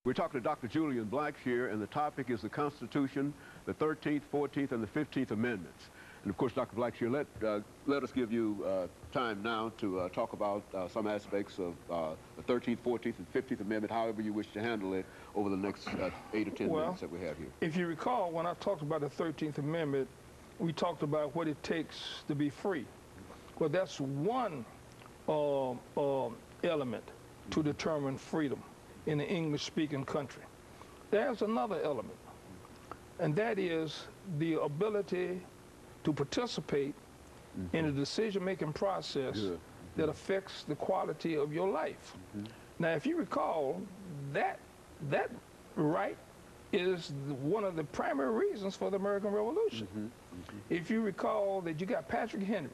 We're talking to Dr. Julian Blackshear, and the topic is the Constitution, the 13th, 14th, and the 15th Amendments. And of course, Dr. Blackshear, let us give you time now to talk about some aspects of the 13th, 14th, and 15th Amendment, however you wish to handle it over the next 8 or 10 minutes that we have here. If you recall, when I talked about the 13th Amendment, we talked about what it takes to be free. Well, that's one element to determine freedom in an English-speaking country. There's another element, and that is the ability to participate in a decision-making process that affects the quality of your life. Now, if you recall, that right is one of the primary reasons for the American Revolution. If you recall that you got Patrick Henry,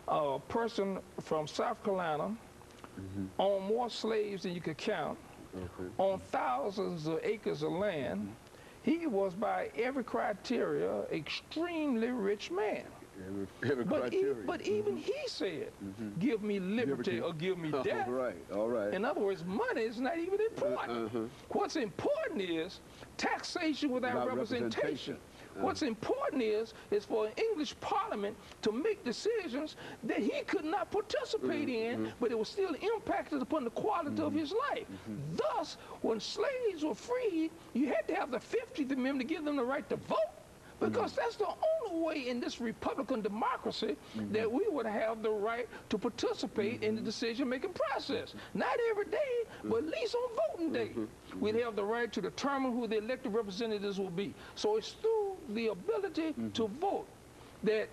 a person from South Carolina, owned more slaves than you could count, on thousands of acres of land. He was, by every criteria, extremely rich man. But even he said, give me liberty or give me death. All right. In other words, money is not even important. What's important is taxation without representation. What's important is for an English parliament to make decisions that he could not participate in, but it was still impacted upon the quality of his life. Thus, when slaves were freed, you had to have the 15th Amendment to give them the right to vote, because that's the only way in this Republican democracy that we would have the right to participate in the decision-making process. Not every day, but at least on voting day. We'd have the right to determine who the elected representatives will be. So it's through the ability to vote that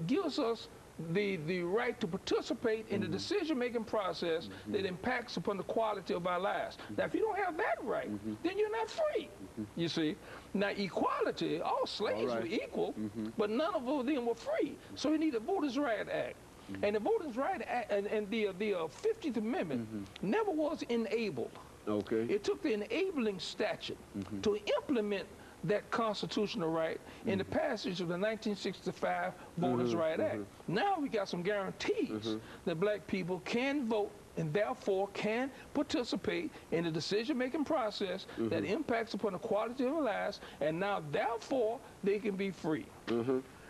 gives us the right to participate in the decision-making process that impacts upon the quality of our lives. Now, if you don't have that right, then you're not free, you see. Now, equality, all slaves were equal, but none of them were free. So you need a Voters' Right Act. And the Voters' Right Act and the 15th Amendment never was enabled. It took the enabling statute to implement that constitutional right in the passage of the 1965 Voters' Right Act. Now we got some guarantees that black people can vote and therefore can participate in the decision-making process that impacts upon the quality of their lives, and now therefore they can be free.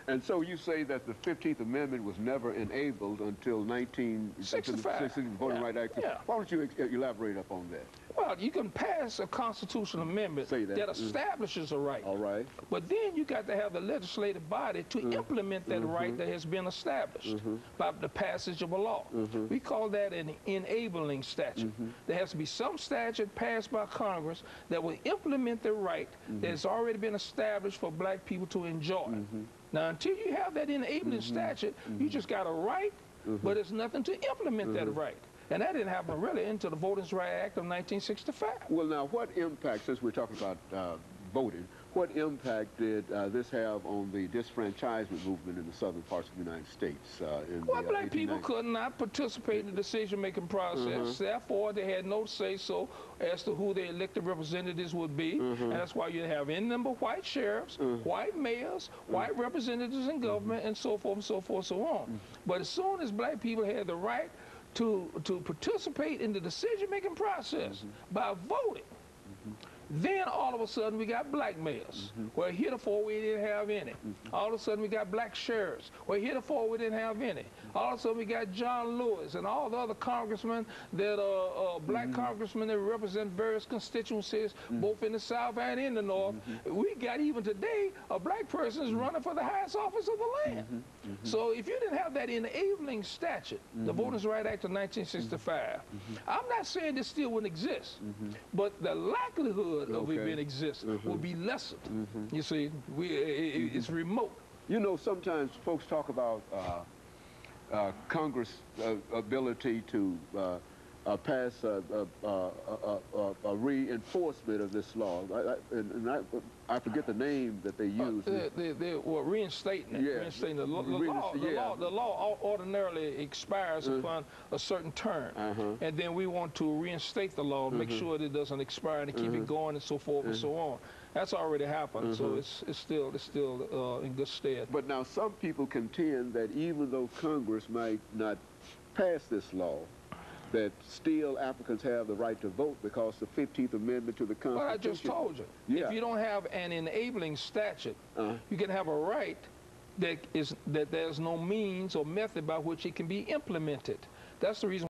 And so you say that the 15th Amendment was never enabled until 1965, Voting Right Act. Why don't you elaborate upon that? Well, you can pass a constitutional amendment that establishes a right. But then you got to have the legislative body to implement that right that has been established by the passage of a law. We call that an enabling statute. There has to be some statute passed by Congress that will implement the right that has already been established for black people to enjoy. Now, until you have that enabling statute, you just got a right, but there's nothing to implement that right. And that didn't happen really until the Voters' Right Act of 1965. Well, now, what impact, since we're talking about voting, what impact did this have on the disfranchisement movement in the southern parts of the United States? Well, black people could not participate in the decision-making process. Therefore, they had no say-so as to who the elected representatives would be. And that's why you have in-number white sheriffs, white mayors, white representatives in government, and so forth and so forth and so on. But as soon as black people had the right to participate in the decision-making process by voting, then all of a sudden we got black mayors, where heretofore we didn't have any. All of a sudden we got black sheriffs, where heretofore we didn't have any. All of a sudden we got John Lewis and all the other congressmen that are black congressmen that represent various constituencies, both in the South and in the North. We got, even today, a black person is running for the highest office of the land. So if you didn't have that enabling statute, the Voters' Right Act of 1965, I'm not saying this still wouldn't exist, but the likelihood of it being exist will be lessened. You see, it's remote. You know, sometimes folks talk about Congress' ability to pass a reinforcement of this law. I forget the name that they use. Well, reinstating it. Reinstating the law. The law ordinarily expires upon a certain term, and then we want to reinstate the law, make sure that it doesn't expire, and keep it going, and so forth and so on. That's already happened, so it's still in good stead. But now some people contend that even though Congress might not pass this law, that still Africans have the right to vote because the 15th Amendment to the Constitution. Well, I just told you. Yeah. If you don't have an enabling statute, you can have a right that there's no means or method by which it can be implemented. That's the reason